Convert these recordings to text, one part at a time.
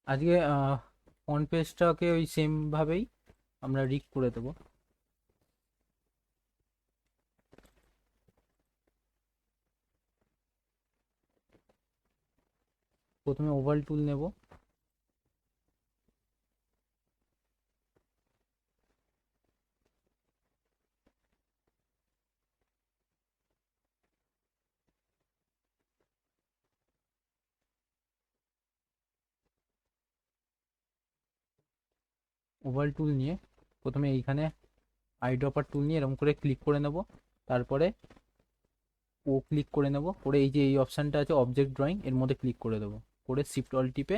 আজকে ফ্রন্ট পেজটাকে ওই সেম ভাবেই আমরা রিক করে দেবো। প্রথমে ওভাল টুল নেব। ওভাল টুল নিয়ে প্রথমে এইখানে আইড্রপার টুল নিয়ে এরকম করে ক্লিক করে নেব। তারপরে ও ক্লিক করে নেব, করে এই যে এই অপশানটা আছে অবজেক্ট ড্রয়িং, এর মধ্যে ক্লিক করে দেবো। করে শিফট অল টিপে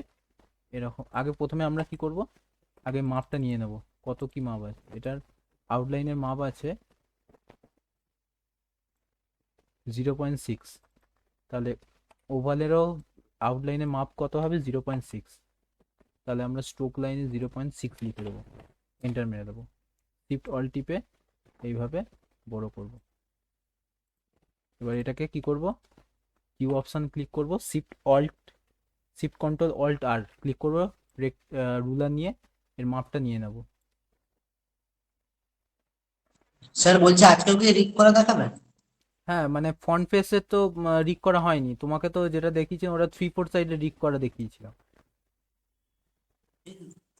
এরকম আগে প্রথমে আমরা কি করব, আগে মাপটা নিয়ে নেব। কত কি মাপ আছে এটার? আউটলাইনের মাপ আছে 0.6। তাহলে ওভালেরও আউটলাইনের মাপ কত হবে? 0.6। তাহলে আমরা স্ট্রোক লাইনে 0.6 লিখে দেবো, এন্টার মেরে দেবো। শিফট অল টিপে এইভাবে বড় করব। এবার এটাকে কি করব, কিউ অপশান ক্লিক করব, শিফট কন্ট্রোল অল্ট আর ক্লিক করব, রুলার নিয়ে এর মাপটা নিয়ে নেব। স্যার বলছে আজকেও কি রিক করা দেখাবে? হ্যাঁ, মানে ফ্রন্ট ফেসে তো রিক করা হয়নি, তোমাকে তো যেটা দেখিয়েছি ওটা 3/4 সাইডে রিক করা দেখিয়েছিলাম।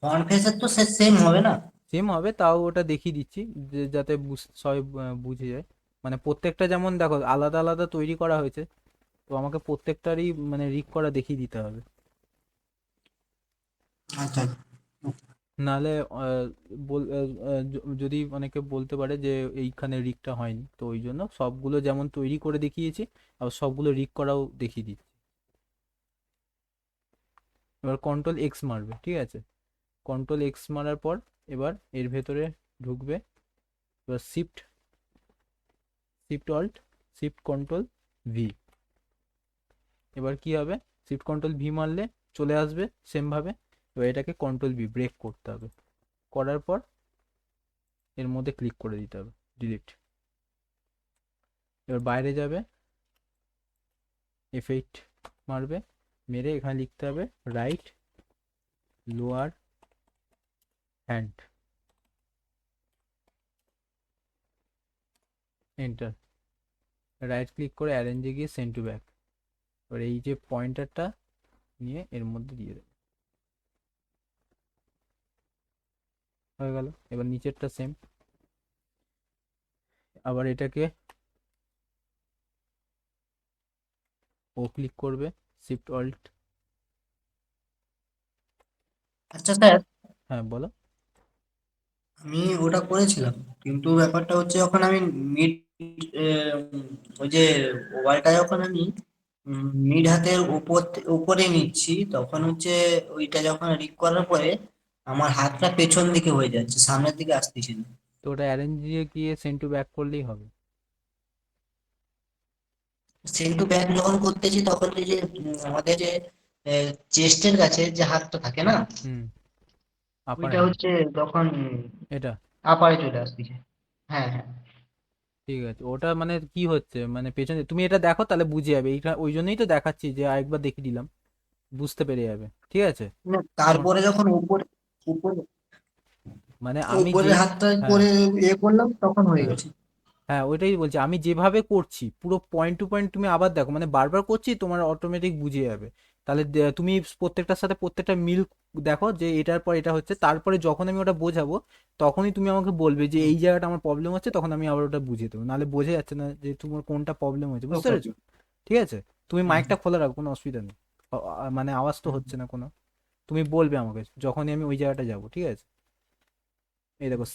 ফ্রন্ট ফেসের তো সে সেম হবে না? সেম হবে, তাও ওটা দেখিয়ে দিচ্ছি যে যাতে সবাই বুঝে যায়। মানে প্রত্যেকটা যেমন দেখো আলাদা আলাদা তৈরি করা হয়েছে, তো আমাকে প্রত্যেকটারই মানে রিক করা দেখিয়ে দিতে হবে। আচ্ছা। নাহলে যদি অনেকে বলতে পারে যে এইখানে রিকটা হয়নি, তো ওই জন্য সবগুলো যেমন তৈরি করে দেখিয়েছি আর সবগুলো রিক করাও দেখিয়ে দিচ্ছি। এবার কন্ট্রোল এক্স মারবে, ঠিক আছে? কন্ট্রোল এক্স মারার পর এবার এর ভেতরে ঢুকবে। এবার shift alt shift control V. এবার কি হবে, শিফট কন্ট্রোল ভি মারলে চলে আসবে সেম ভাবে। এবার এটাকে কন্ট্রোল ভি ব্রেক করতে হবে। করার পর এর মধ্যে ক্লিক করে দিতে হবে, ডিলিট। এবার বাইরে যাবে, এফ8 মারবে, মেরে এখানে লিখতে হবে right lower hand, enter. Right click করে অ্যারেঞ্জে গিয়ে সেন্ড টু ব্যাক। এবার এই যে পয়েন্টারটা নিয়ে এর মধ্যে দিয়ে দেবে, হয়ে গেল। এবার নিচেরটা সেম, আবার এটাকে ও ক্লিক করবে, শিফট অল্ট। আচ্ছা স্যার, হ্যাঁ বলো। আমি ওটা করেছিলাম, কিন্তু ব্যাপারটা হচ্ছে যখন আমি মিড ওই যে ওভারটা যখন আমি মিড হাতের উপরে নিচ্ছি, তখন হচ্ছে ওইটা যখন রিক করার পরে আমার হাতটা পেছন দিকে হয়ে যাচ্ছে, সামনের দিকে আসতেছে না। তো ওটা অ্যারেঞ্জে গিয়ে সেন্ড টু ব্যাক করলেই হবে। সেন্টু ব্যাক যখন করতেছি তখন এই যে আমাদের যে চেস্টের কাছে যে হাতটা থাকে না, হুম, আপার ওইটা হ্যান্ড, হচ্ছে তখন এটা। আপারে চলে আসতেছে। হ্যাঁ, হ্যাঁ। ঠিক আছে, ওটা মানে কি হচ্ছে, মানে পেছনে তুমি এটা দেখো তাহলে বুঝে যাবে। এইটা ওই জন্যই তো দেখাচ্ছি যে আরেকবার দেখিয়ে দিলাম, বুঝতে পেরে যাবে, ঠিক আছে? না, তোমার তারপরে যখন উপরে উপরে মানে আমি উপরে যেই, হাতটা হ্যাঁ করে করলাম তখন হয়ে হ্যাঁ গেছে। হ্যাঁ, ওইটাই বলছি, আমি যেভাবে করছি পুরো পয়েন্ট টু পয়েন্ট তুমি আবার দেখো, মানে বারবার করছি, তোমার অটোমেটিক বুঝে যাবে। তাহলে তুমি প্রত্যেকটার সাথে প্রত্যেকটা মিল দেখো যে এটার পর এটা হচ্ছে, তারপরে যখন আমি ওটা বোঝাবো তখনই তুমি আমাকে বলবে যে হুম। এই জায়গাটা আমার প্রবলেম হচ্ছে, তখন আমি আবার ওটা বুঝিয়ে দেবো। নাহলে বোঝা যাচ্ছে না যে তোমার কোনটা প্রবলেম হয়েছে, বুঝতে ওকে, পেরেছো? ওকে। ঠিক আছে, তুমি হুম, মাইকটা খোলা রাখো, কোনো অসুবিধা নেই। মানে আওয়াজ তো হুম। হচ্ছে না কোনো। তুমি বলবে আমাকে যখনই আমি ওই জায়গাটা যাবো, ঠিক আছে? এই দেখো,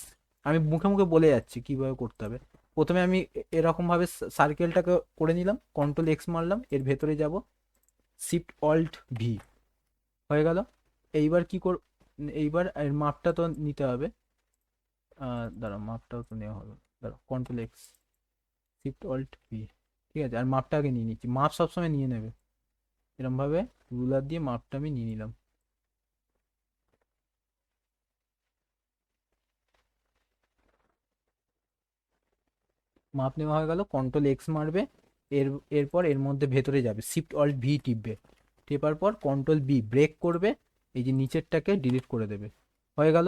আমি মুখে মুখে বলে যাচ্ছি কিভাবে করতে হবে। প্রথমে আমি এরকম ভাবে সার্কেলটাকে করে নিলাম, কন্ট্রোল এক্স মারলাম, এর ভেতরে যাব, শিফট অল্ট ভি, হয়ে গেল। এইবার কি কর, এইবার এর মাপটা তো নিতে হবে। দাঁড়াও, মাপটাও তো নেওয়া হবে। দাঁড়াও, control X shift alt V, ঠিক আছে। আর মাপটা আগে নিয়ে নিচ্ছি, মাপ সবসময় নিয়ে নেবে। এরকম ভাবে রুলার দিয়ে মাপটা আমি নিয়ে নিলাম। মাপ নেওয়া হয়ে গেল, কন্ট্রোল এক্স মারবে, এর এরপর এর মধ্যে ভেতরে যাবে, শিফট অল্ট ভি টিপবে। টেপার পর কন্ট্রোল বি ব্রেক করবে, এই যে নিচেরটাকে ডিলিট করে দেবে। হয়ে গেল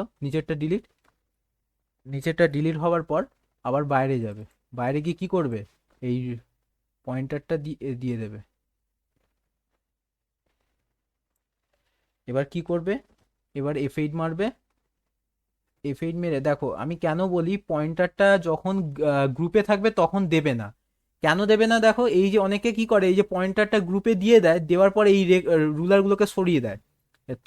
নিচেরটা ডিলিট হওয়ার পর আবার বাইরে যাবে। বাইরে গিয়ে কি করবে, এই পয়েন্টারটা দিয়ে দেবে। এবার কি করবে, এবার F8 মারবে। F8 মেরে দেখো, আমি কেন বলি পয়েন্টারটা যখন গ্রুপে থাকবে তখন দেবে না। কেন দেবে না দেখো, এই যে অনেকে কি করে, এই যে পয়েন্টারটা গ্রুপে দিয়ে দেয়, দেওয়ার পরে এই রুলারগুলোকে সরিয়ে দেয়।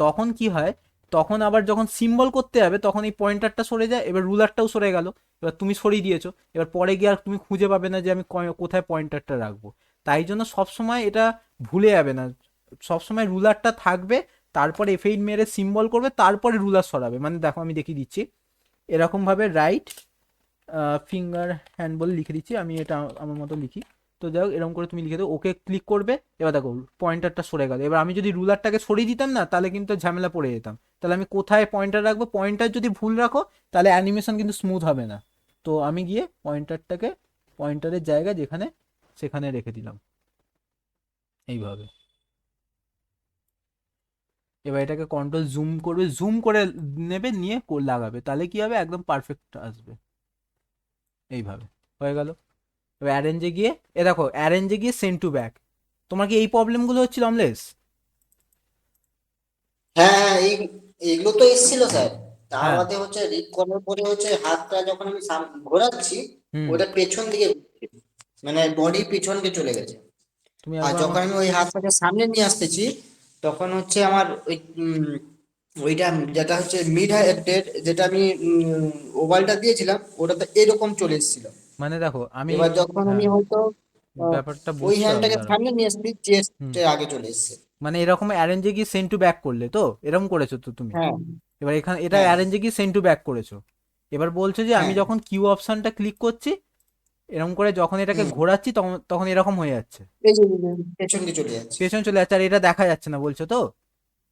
তখন কি হয়, তখন আবার যখন সিম্বল করতে যাবে তখন এই পয়েন্টারটা সরে যায়, এবার রুলারটাও সরে গেল। এবার তুমি সরিয়ে দিয়েছো, এবার পরে গিয়ে আর তুমি খুঁজে পাবে না যে আমি কোথায় পয়েন্টারটা রাখবো। তাই জন্য সবসময় এটা ভুলে যাবে না, সবসময় রুলারটা থাকবে, তারপরে F8 মেরে সিম্বল করবে, তারপরে রুলার সরাবে। মানে দেখো আমি দেখিয়ে দিচ্ছি, এরকম ভাবে রাইট ফিঙ্গার হ্যান্ড বলে লিখে দিচ্ছি আমি, এটা আমার মতো লিখি। তো যাই হোক, এরকম করে তুমি লিখে দাও, ওকে ক্লিক করবে। এবার দেখো পয়েন্টারটা সরে গেল। এবার আমি যদি রুলারটাকে সরিয়ে দিতাম না, তাহলে কিন্তু ঝামেলা পড়ে যেতাম। তাহলে আমি কোথায় পয়েন্টার রাখবো, পয়েন্টার যদি ভুল রাখো তাহলে অ্যানিমেশন কিন্তু স্মুথ হবে না। তো আমি গিয়ে পয়েন্টারটাকে পয়েন্টারের জায়গা যেখানে, সেখানে রেখে দিলাম এইভাবে। এবার এটাকে কন্ট্রোল জুম করবে, জুম করে নেবে, নিয়ে লাগাবে, তাহলে কি হবে, একদম পারফেক্ট আসবে এইভাবে। হয়ে গেল। এবার অ্যারেঞ্জে গিয়ে, দেখো অ্যারেঞ্জে গিয়ে সেন্ড টু ব্যাক। তোমার কি এই প্রবলেমগুলো হচ্ছিল অমলেশ? হ্যাঁ হ্যাঁ, এইগুলো তো এসেছিল স্যার। তার হ্যাঁ। বাদে হচ্ছে রিড করার পরে হচ্ছে হাতটা যখন আমি ঘোরাচ্ছি, হুম। ওটা পেছন দিকে ঘুরছে। মানে বডি পিছন দিকে চলে গেছে। তুমি আর একবার যখন আমাকে, আমি ওই হাতটাকে সামনে নিয়ে আসতেছি, তখন হচ্ছে আমার ওই ওইটা যেটা হচ্ছে মিড হার্টের, যেটা আমি ওভালটা দিয়েছিলাম, ওটাতে এরকম চলে এসেছিল। মানে দেখো আমি, এবার যখন আমি হ্যাঁ, হয়তো ব্যাপারটা ওই বুঝতে হবে, হ্যান্ডটাকে দাঁড়াও। সামনে নিয়ে আসছি, হুম। চেস্টের আগে চলে এসেছে। মানে এরকম অ্যারেঞ্জে গিয়ে সেন্ড টু ব্যাক করলে তো, এরকম করেছো তো তুমি? হ্যাঁ এবার এখানে এটা হ্যাঁ অ্যারেঞ্জে গিয়ে সেন্ড টু ব্যাক করেছো। এবার বলছো যে আমি হ্যাঁ। যখন কিউ অপশনটা ক্লিক করছি, এরকম করে যখন এটাকে হুম। ঘোরাচ্ছি, তখন তখন এরকম হয়ে যাচ্ছে, এই যে পেছন দিকে চলে যাচ্ছে। পেছন চলে যাচ্ছে, আর এটা দেখা যাচ্ছে না বলছো তো।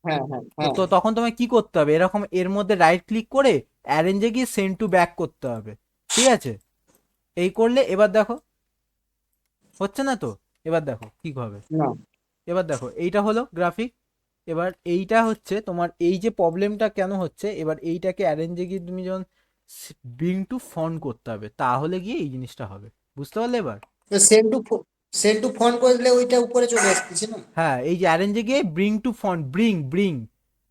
হ্যাঁ হ্যাঁ তো হ্যাঁ। তো তখন তোমায় কি করতে হবে, এরকম এর মধ্যে রাইট ক্লিক করে অ্যারেঞ্জে গিয়ে সেন্ড টু ব্যাক করতে হবে, ঠিক আছে? এই করলে এবার দেখো হচ্ছে না তো। এবার দেখো কি হবে, না, এবার দেখো এইটা হলো গ্রাফিক। এবার এইটা হচ্ছে তোমার এই যে প্রবলেমটা কেন হচ্ছে, এবার এইটাকে অ্যারেঞ্জে গিয়ে তুমি যখন ব্রিং টু ফন্ট করতে হবে, তাহলে গিয়ে এই জিনিসটা হবে। বুঝতে পারলে এবার? সেন্ড টু ফোন করে দিলে ওইটা উপরে চলে আসতেছে না। হ্যাঁ, এই যে অ্যারেঞ্জে গিয়ে bring to font, bring bring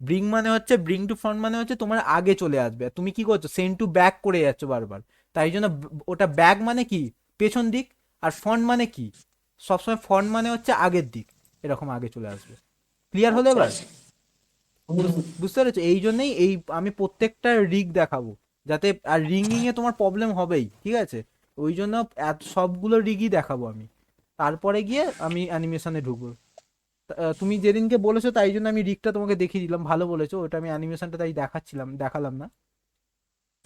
bring মানে হচ্ছে, ব্রিং টু ফন্ট মানে হচ্ছে তোমার আগে চলে আসবে, আর তুমি কি করছো, সেন্ড টু ব্যাক করে যাচ্ছ বারবার। তাই জন্য ওটা ব্যাক মানে কি, পেছন দিক। আর ফন্ট মানে কি, সবসময় ফন্ট মানে হচ্ছে আগের দিক, এরকম আগে চলে আসবে। ক্লিয়ার হলো আচ্ছা এবার? আচ্ছা। হুম, হুম। বুঝতে পেরেছো? এই জন্যই এই আমি প্রত্যেকটা রিগ দেখাবো, যাতে, আর রিঙ্গিং এ তোমার প্রবলেম হবেই, ঠিক আছে? ওই জন্য সবগুলো রিগই দেখাবো আমি, তারপরে গিয়ে আমি অ্যানিমেশনে ঢুকবো। তুমি যেদিনকে বলেছো তাই জন্য আমি রিগটা তোমাকে দেখিয়ে দিলাম, ভালো বলেছো, ওটা আমি অ্যানিমেশনটা তাই দেখালাম না।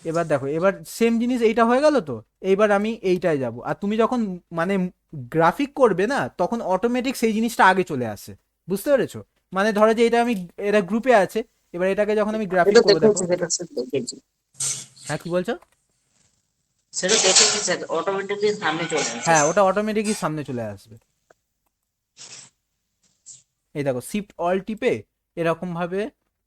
এবার দেখো, এবার সেম জিনিস এইটা হয়ে গেল তো। এইবার আমি এইটায় যাব, আর তুমি যখন মানে গ্রাফিক করবে না, তখন অটোমেটিক সেই জিনিসটা আগে চলে আসে। বুঝতে পেরেছো? মানে ধরো যে এটা আমি, এরা গ্রুপে আছে, এবার এটাকে যখন আমি গ্রাফিক এটা করবো, দেখো। দেখেছি, সেটা স্যার দেখেছি। হ্যাঁ, কি বলছো? সেটা দেখেছি স্যার, অটোমেটিকলি সামনে চলে আসে। হ্যাঁ, ওটা অটোমেটিকই সামনে চলে আসবে। এই দেখো, শিফট অল টিপে এরকম ভাবে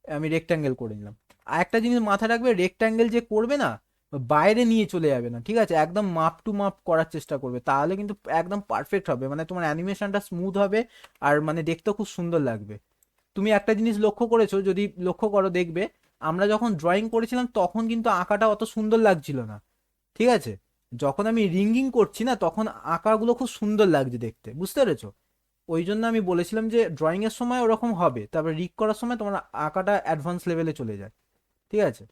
আমি রেক্ট্যাঙ্গেল করে নিলাম। আর একটা জিনিস মাথায় রাখবে, রেক্ট্যাঙ্গেল যে করবে না, বাইরে নিয়ে চলে যাবে না, ঠিক আছে? একদম মাপ টু মাপ করার চেষ্টা করবে, তাহলে কিন্তু একদম পারফেক্ট হবে, মানে তোমার অ্যানিমেশনটা স্মুথ হবে, আর মানে দেখতেও খুব সুন্দর লাগবে। তুমি একটা জিনিস লক্ষ্য করেছো, যদি লক্ষ্য করো দেখবে, আমরা যখন ড্রয়িং করেছিলাম তখন কিন্তু আঁকাটা অত সুন্দর লাগছিল না, ঠিক আছে? যখন আমি রিঙ্গিং করছি না, তখন আঁকাগুলো খুব সুন্দর লাগছে দেখতে। বুঝতে পেরেছো? ওই জন্য আমি বলেছিলাম যে ড্রয়িং এর সময় ওরকম হবে, তারপর রিক করার সময় তোমার আঁকাটা অ্যাডভান্স লেভেলে চলে যায়, ঠিক আছে?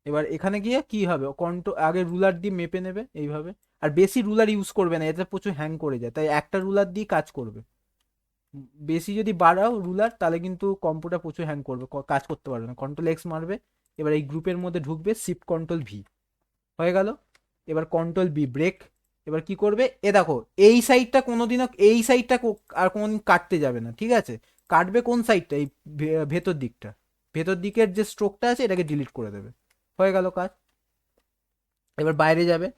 এবার এখানে গিয়ে কি হবে, আগে রুলার দিয়ে মেপে নেবে এইভাবে। আর বেশি রুলার ইউজ করবে না, এতে প্রচুর হ্যাং করে যায়, তাই একটা রুলার দিয়ে কাজ করবে। বেশি যদি বাড়াও রুলার, তাহলে কিন্তু কম্পিউটার প্রচুর হ্যাং করবে, কাজ করতে পারবে না। কন্ট্রোল এক্স মারবে, এবার এই গ্রুপের মধ্যে ঢুকবে, শিফট কন্ট্রোল ভি, হয়ে গেল। এবার কন্ট্রোল বি ব্রেক। এবার কি করবে, দেখো এই সাইডটা কোনোদিনও, এই সাইডটা আর কোনোদিন কাটতে যাবে না, ঠিক আছে? কাটবে কোন সাইডটা, এই ভেতর দিকটা, ভেতর দিকের যে স্ট্রোকটা আছে এটাকে ডিলিট করে দেবে। হয়ে গেল কাজ। এবার বাইরে যাবে,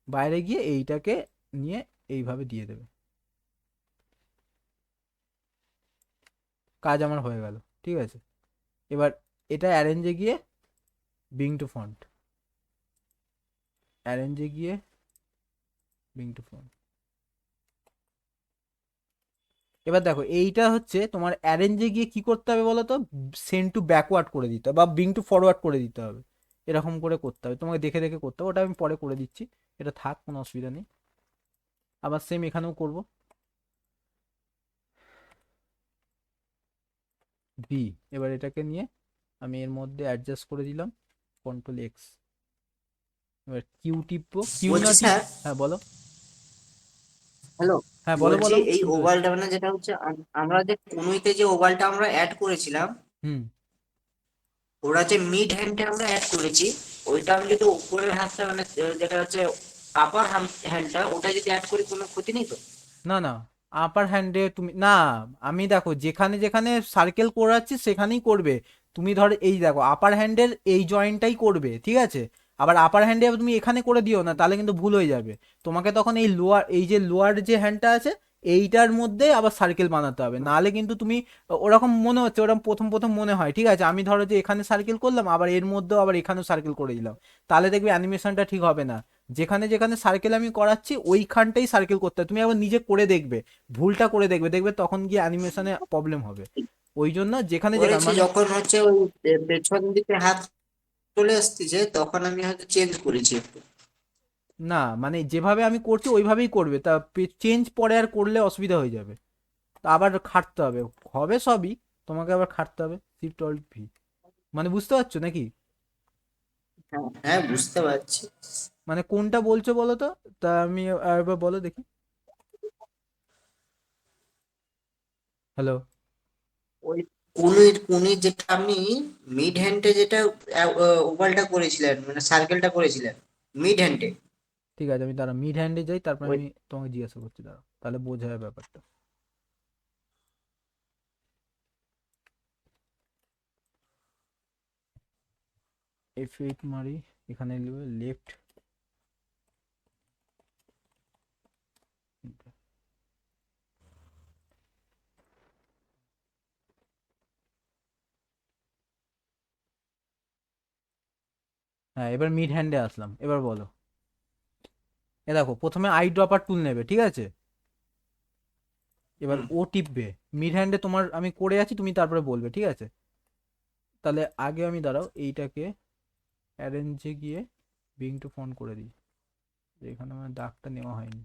বাইরে গিয়ে এইটাকে নিয়ে এইভাবে দিয়ে দেবে। কাজ আমার হয়ে গেল, ঠিক আছে। এবার এটা অ্যারেঞ্জে গিয়ে বিং টু ফন্ট, অ্যারেঞ্জে গিয়ে বিং টু ফন্ট। এবার দেখো এইটা হচ্ছে তোমার অ্যারেঞ্জে গিয়ে কি করতে হবে বলো তো, সেন্ড টু ব্যাকওয়ার্ড করে দিতে হবে বা বিং টু ফরওয়ার্ড করে দিতে হবে, এরকম করে করতে হবে, তোমাকে দেখে দেখে করতে হবে, ওটা আমি পরে করে দিচ্ছি, এটা থাক, কোনো অসুবিধা নেই। আবার সেম এখানেও করব, ভি। এবার এটাকে নিয়ে আমি এর মধ্যে অ্যাডজাস্ট করে দিলাম, কন্ট্রোল এক্স। এবার কিউ টিপবো, কিউ না বলছি টিপ, স্যার, হ্যাঁ বলো। হ্যালো, হ্যাঁ বলো বলছি বলো, এই শুনতে পাচ্ছি। ওভালটা মানে যেটা হচ্ছে আমরা যে কনুইতে যে ওভালটা আমরা অ্যাড করেছিলাম, হুম। ওরা যে মিড হ্যান্ডটা আমরা অ্যাড করেছি, ওইটা আমি যদি উপরের হাতটা মানে যেটা হচ্ছে আপার হ্যান্ডটা, ওটা যদি অ্যাড করি কোনো ক্ষতি নেই তো? না না, আপার হ্যান্ডে তুমি না, আমি দেখো যেখানে যেখানে সার্কেল করাচ্ছি সেখানেই করবে। তুমি ধর এই দেখো আপার হ্যান্ডের এই জয়েন্টটাই করবে, ঠিক আছে। আবার আপার হ্যান্ডে তুমি এখানে করে দিও না, তাহলে কিন্তু ভুল হয়ে যাবে। তোমাকে তখন এই লোয়ার, এই যে লোয়ার যে হ্যান্ডটা আছে এইটার মধ্যে আবার সার্কেল বানাতে হবে, নাহলে কিন্তু তুমি ওরকম মনে হচ্ছে, ওরকম প্রথম প্রথম মনে হয়, ঠিক আছে। আমি ধরো যে এখানে সার্কেল করলাম, আবার এর মধ্যেও আবার এখানেও সার্কেল করে দিলাম, তাহলে দেখবে অ্যানিমেশনটা ঠিক হবে না। যেখানে যেখানে সার্কেল আমি করাচ্ছি ওইখানটাই সার্কেল করতে হবে, তুমি আবার নিজে করে দেখবে, ভুলটা করে দেখবে, দেখবে তখন গিয়ে অ্যানিমেশনে প্রবলেম হবে। ওই জন্য যেখানে যেখানে করেছি মানে, যখন হচ্ছে ওই পেছন দিকে হাত চলে আসতেছে, তখন আমি হয়তো চেঞ্জ করেছি একটু। না মানে যেভাবে আমি করছি ওইভাবেই করবে, তা চেঞ্জ পরে আর করলে অসুবিধা হয়ে যাবে, তা আবার খাটতে হবে, হবে সবই, তোমাকে আবার খাটতে হবে। শিফট অল্ট ভি, মানে বুঝতে পারছো নাকি? হ্যাঁ হ্যাঁ, বুঝতে পারছি। মানে কোনটা বলছো বলো তো, তা আমি আরেকবার বলো দেখি। হ্যালো। ওই কুনির যেটা আপনি মিড হ্যান্ডে যেটা ওভালটা করেছিলেন মানে সার্কেলটা করেছিলেন মিড হ্যান্ডে, ঠিক আছে, আমি দাঁড়া মিড হ্যান্ডে যাই, তারপর ওই আমি তোমাকে জিজ্ঞাসা করছি, দাঁড়া তাহলে বোঝা যাবে ব্যাপারটা। F8 মারি, এখানে লিখবে লেফট। হ্যাঁ এবার মিড হ্যান্ডে আসলাম, এবার বলো। এ দেখো প্রথমে আই ড্রপার টুল নেবে, ঠিক আছে। এবার হুম, ও টিপবে, মিড হ্যান্ডে তোমার আমি করে আছি, তুমি তারপরে বলবে, ঠিক আছে। তাহলে আগে আমি দাঁড়াও এইটাকে অ্যারেঞ্জে গিয়ে বিং টু ফন্ট করে দিই, এখানে আমার দাগটা নেওয়া হয়নি,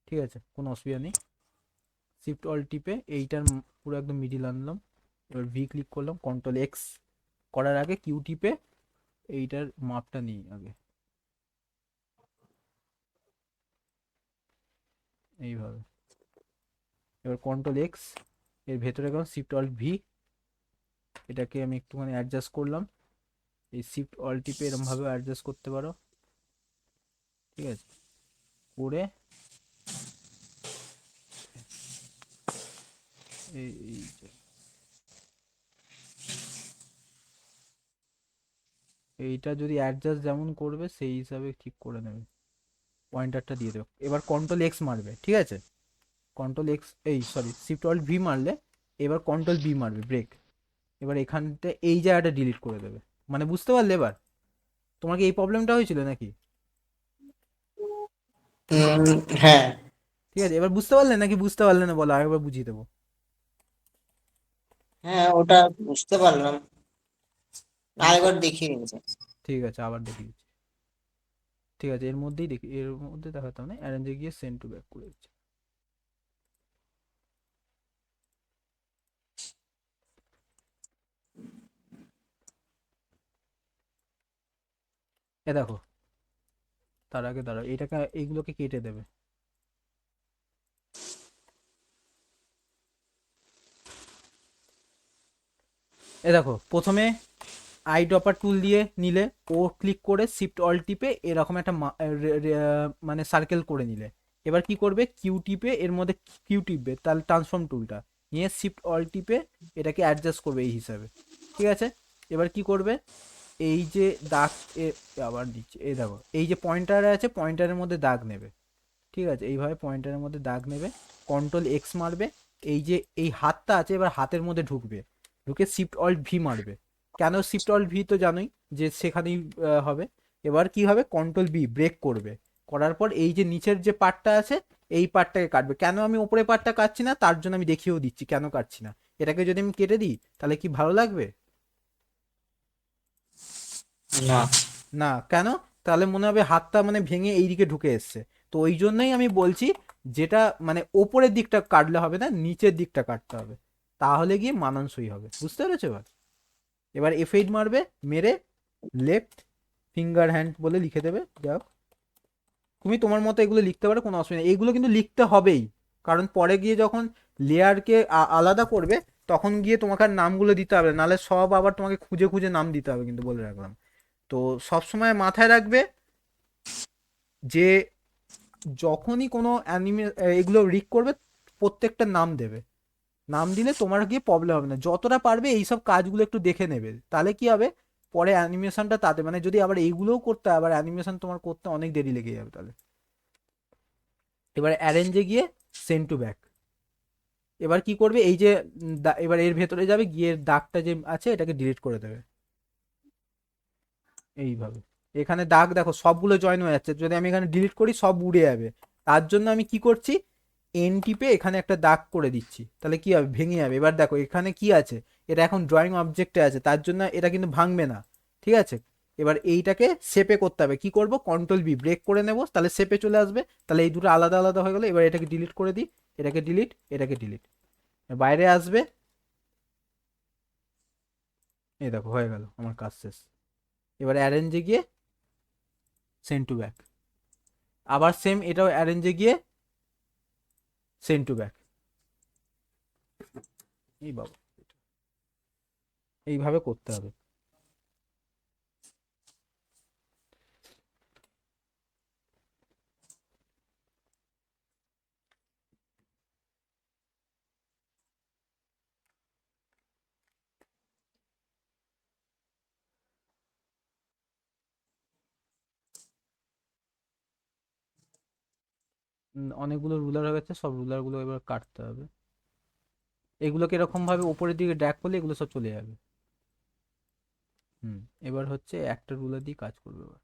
ঠিক আছে, কোনো অসুবিধা নেই। শিফট অল টিপে এইটার পুরো একদম মিডিল আনলাম, এবার ভি ক্লিক করলাম, কন্ট্রোল এক্স করার আগে কিউ টিপে এইটার মাপটা নিই আগে, এইভাবে। এবার কন্ট্রোল এক্স, এর ভেতরে গেলাম, শিফট অল ভি, এটাকে আমি একটুখানি অ্যাডজাস্ট করলাম, এই শিফট অল টিপে এরমভাবে অ্যাডজাস্ট করতে পারো, ঠিক আছে, করে এই যে এইটা যদি অ্যাডজাস্ট যেমন করবে সেই হিসাবে ঠিক করে নেবে, পয়েন্টারটা দিয়ে দেবে। এবার কন্ট্রোল এক্স মারবে, ঠিক আছে, কন্ট্রোল এক্স, এই সরি শিফট অল ভি মারলে এবার কন্ট্রোল বি মারবে ব্রেক, এবার এখানতে এই জায়গাটা ডিলিট করে দেবে। মানে বুঝতে পারলে এবার? তোমার কি এই প্রবলেমটা হয়েছিল নাকি? হ্যাঁ ঠিক আছে, এবার বুঝতে পারলে নাকি বুঝতে পারলে না বলো, আরেকবার বুঝিয়ে দেবো। হ্যাঁ, ওটা বুঝতে পারলাম, বুঝতে, আরেকবার দেখিয়ে নিয়েছে। ঠিক আছে আবার দেখি দিচ্ছি। ঠিক আছে এর মধ্যেই দেখি, এর মধ্যে দেখাতাম না, অ্যারেঞ্জে গিয়ে সেন্ড টু ব্যাক করে দিচ্ছি। এ দেখো, তার আগে দাঁড়াও, এইটাকে এইগুলোকে কেটে দেবে। এ দেখো প্রথমে আই ড্রপার টুল দিয়ে নিলে, ও ক্লিক করে শিফট অল টিপে এরকম একটা মানে সার্কেল করে নিলে, এবার কি করবে, কিউ টিপে এর মধ্যে কিউ টিপবে, তাহলে ট্রান্সফর্ম টুলটা নিয়ে শিফট অল টিপে এটাকে অ্যাডজাস্ট করবে এই হিসাবে, ঠিক আছে। এবার কি করবে, এই যে দাগ, এ আবার দিচ্ছে, এই দেখো এই যে পয়েন্টার আছে পয়েন্টারের মধ্যে দাগ নেবে, ঠিক আছে, এইভাবে পয়েন্টারের মধ্যে দাগ নেবে, কন্ট্রোল এক্স মারবে, এই যে এই হাতটা আছে এবার হাতের মধ্যে ঢুকবে, ঢুকে শিফট অল্ট ভি মারবে। কেন শিফট অল্ট ভি তো জানোই যে সেখানেই হবে। এবার কি হবে, কন্ট্রোল বি ব্রেক করবে, করার পর এই যে নিচের যে পার্টটা আছে এই পার্টটাকে কাটবে। কেন আমি উপরের পার্টটা কাটছি না তার জন্য আমি দেখিয়েও দিচ্ছি কেন কাটছি না। এটাকে যদি আমি কেটে দিই তাহলে কি ভালো লাগবে? না। না, কেন? তাহলে মনে হবে হাতটা মানে ভেঙে এইদিকে ঢুকে এসছে। তো ওই জন্যই আমি বলছি যেটা মানে ওপরের দিকটা কাটলে হবে না, নিচের দিকটা কাটতে হবে, তাহলে গিয়ে মানানসই হবে। বুঝতে পেরেছো? এবার এবার এফ8 মারবে, মেরে লেফট ফিঙ্গার হ্যান্ড বলে লিখে দেবে। যাও, তুমি তোমার মতো এগুলো লিখতে পারো, কোনো অসুবিধা নেই। এইগুলো কিন্তু লিখতে হবেই, কারণ পরে গিয়ে যখন লেয়ারকে আলাদা করবে তখন গিয়ে তোমাকে আর নামগুলো দিতে হবে না, নাহলে সব আবার তোমাকে খুঁজে খুঁজে নাম দিতে হবে, কিন্তু বলে রাখলাম। তো সবসময় মাথায় রাখবে যে যখনই কোনো অ্যানিমে এগুলো রিক করবে প্রত্যেকটা নাম দেবে। নাম দিলে তোমার গিয়ে প্রবলেম হবে না। যতটা পারবে এইসব কাজগুলো একটু দেখে নেবে, তাহলে কি হবে পরে অ্যানিমেশনটা তাতে মানে যদি আবার এইগুলোও করতে হয়, আবার অ্যানিমেশন তোমার করতে অনেক দেরি লেগে যাবে তাহলে। এবার অ্যারেঞ্জে গিয়ে সেন্ড টু ব্যাক। এবার কি করবে, এই যে এবার এর ভেতরে যাবে, গিয়ে দাগটা যে আছে এটাকে ডিলিট করে দেবে এইভাবে। এখানে দাগ দেখো সবগুলো জয়েন হয়ে যাচ্ছে, যদি আমি এখানে ডিলিট করি সব উড়ে যাবে। তার জন্য আমি কি করছি, এন টিপে এখানে একটা দাগ করে দিচ্ছি, তাহলে কি হবে, ভেঙে যাবে। এবার দেখো এখানে কি আছে, এটা এখন ড্রয়িং অবজেক্টে আছে, তার জন্য এটা কিন্তু ভাঙবে না, ঠিক আছে। এবার এইটাকে শেপে করতে হবে, কি করব, কন্ট্রোল বি ব্রেক করে নেব, তাহলে শেপে চলে আসবে। তাহলে এই দুটো আলাদা আলাদা হয়ে গেলো। এবার এটাকে ডিলিট করে দিই, এটাকে ডিলিট, এটাকে ডিলিট, বাইরে আসবে। এই দেখো হয়ে গেল, আমার কাজ শেষ। এবার অ্যারেঞ্জে গিয়ে সেন্ড টু ব্যাক, আবার সেম এটাও অ্যারেঞ্জে গিয়ে সেন্ড টু ব্যাক। এই বাবা, এইভাবে করতে হবে। অনেকগুলো রুলার হয়ে গেছে, সব রুলারগুলো এবার কাটতে হবে। এগুলোকে এরকম ভাবে উপরের দিকে ড্র্যাগ করলে এগুলো সব চলে যাবে। হুম। এবার হচ্ছে একটা রুলার দিয়ে কাজ করবে এবার।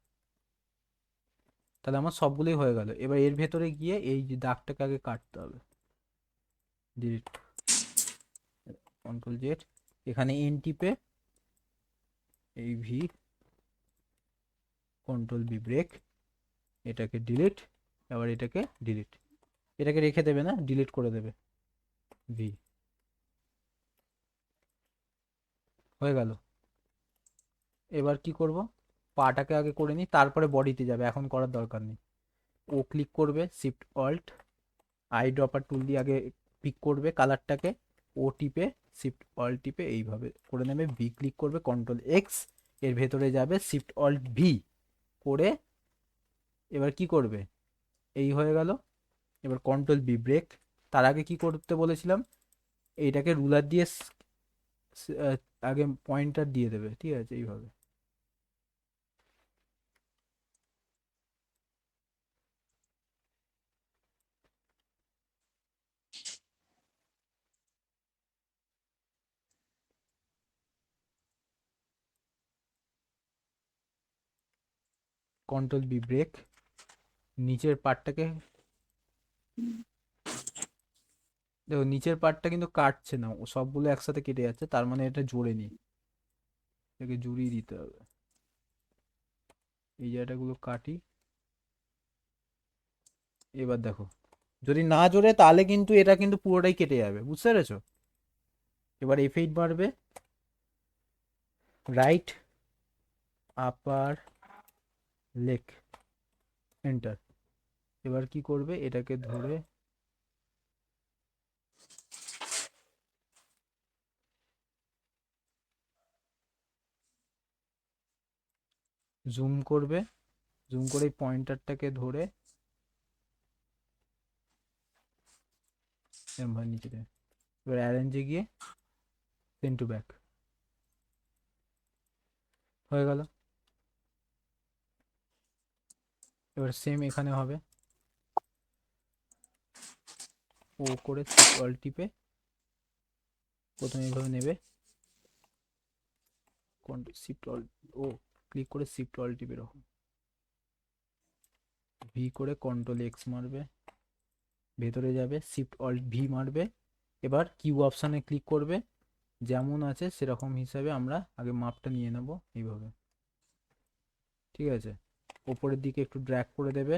তাহলে আমার সবগুলোই হয়ে গেল। এবার এর ভেতরে গিয়ে এই যে দাগটাকে আগে কাটতে হবে, ডিলিট, কন্ট্রোল জেড, এখানে এন টিপে এই ভি, কন্ট্রোল বি ব্রেক, এটাকে ডিলিট, আবার এটাকে ডিলিট, এটাকে রেখে দেবে না, ডিলিট করে দেবে, ভি, হয়ে গেল। এবার কি করব, পাটাকে আগে করে নিই, তারপরে বডিতে যাবে, এখন করার দরকার নেই। ও ক্লিক করবে, শিফট অল্ট আই ড্রপার টুল দিয়ে আগে পিক করবে কালারটাকে, ও টিপে শিফট অল্ট টিপে এইভাবে করে নেবে, ভি ক্লিক করবে, কন্ট্রোল এক্স, এর ভেতরে যাবে, শিফট অল্ট ভি করে এবার কি করবে, এই হয়ে গেল। এবার কন্ট্রোল বি ব্রেক। তার আগে কি করতে বলেছিলাম, এইটাকে রুলার দিয়ে আগে পয়েন্টার দিয়ে দেবে, ঠিক আছে, এইভাবে। কন্ট্রোল বি ব্রেক, নিচের পার্টটাকে দেখো, নিচের পার্টটা কিন্তু কাটছে না, ও সবগুলো একসাথে কেটে যাচ্ছে, তার মানে এটা জোরে নি, এটাকে জুড়িয়ে দিতে হবে। এই জায়গাগুলো কাটি। এবার দেখো, যদি না জোরে তাহলে কিন্তু এটা কিন্তু পুরোটাই কেটে যাবে, বুঝতে পেরেছো? এবার এফ8 মারবে, রাইট আপার লেক, এন্টার। এবার কি করবে, এটাকে ধরে জুম করবে, জুম করে এই পয়েন্টারটাকে ধরে এরম ভাবে নিচে দেবে। এবার অ্যারেঞ্জে গিয়ে সেন্ড টু ব্যাক, হয়ে গেল। এবার সেম এখানে হবে, ও করে অল টিপে প্রথমে এইভাবে নেবে, শিফট অল, ও ক্লিক করে শিফট অল টিপে রাখো, ভি করে কন্ট্রোল এক্স মারবে, ভেতরে যাবে, শিফট অল্ট ভি মারবে, এবার কিউ অপশানে ক্লিক করবে, যেমন আছে সেরকম হিসাবে আমরা আগে মাপটা নিয়ে নেব এইভাবে, ঠিক আছে। ওপরের দিকে একটু ড্র্যাগ করে দেবে,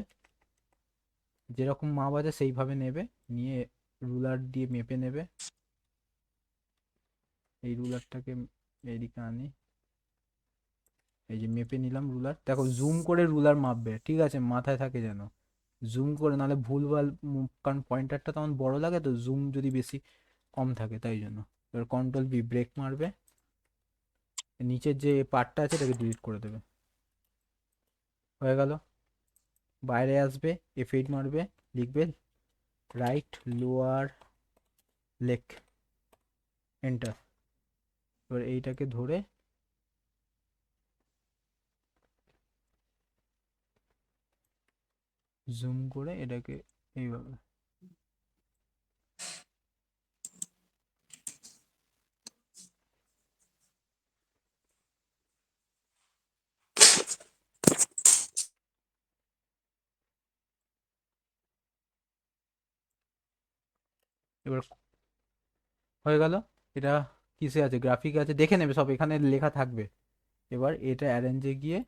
যেরকম মাপ আছে সেইভাবে নেবে, নিয়ে রুলার দিয়ে মেপে নেবে। এই রুলারটাকে এইদিকে আনি, এই যে মেপে নিলাম রুলার, দেখো জুম করে রুলার মাপবে, ঠিক আছে, মাথায় থাকে যেন জুম করে, নাহলে ভুলভাল, কারণ পয়েন্টারটা তখন বড় লাগে তো, জুম যদি বেশি কম থাকে তাই জন্য। এবার কন্ট্রোল বি ব্রেক মারবে, নিচের যে পার্টটা আছে এটাকে ডিলিট করে দেবে, হয়ে গেল। বাইরে আসবে, এফ8 মারবে, লিখবে রাইট লোয়ার লেগ, এন্টার। এবার এইটাকে ধরে জুম করে এটাকে এইভাবে, এবার হয়ে গেল। এটা কিসে আছে, গ্রাফিক আছে, দেখে নেবে সব, এখানে লেখা থাকবে। এবার এটা অ্যারেঞ্জে গিয়ে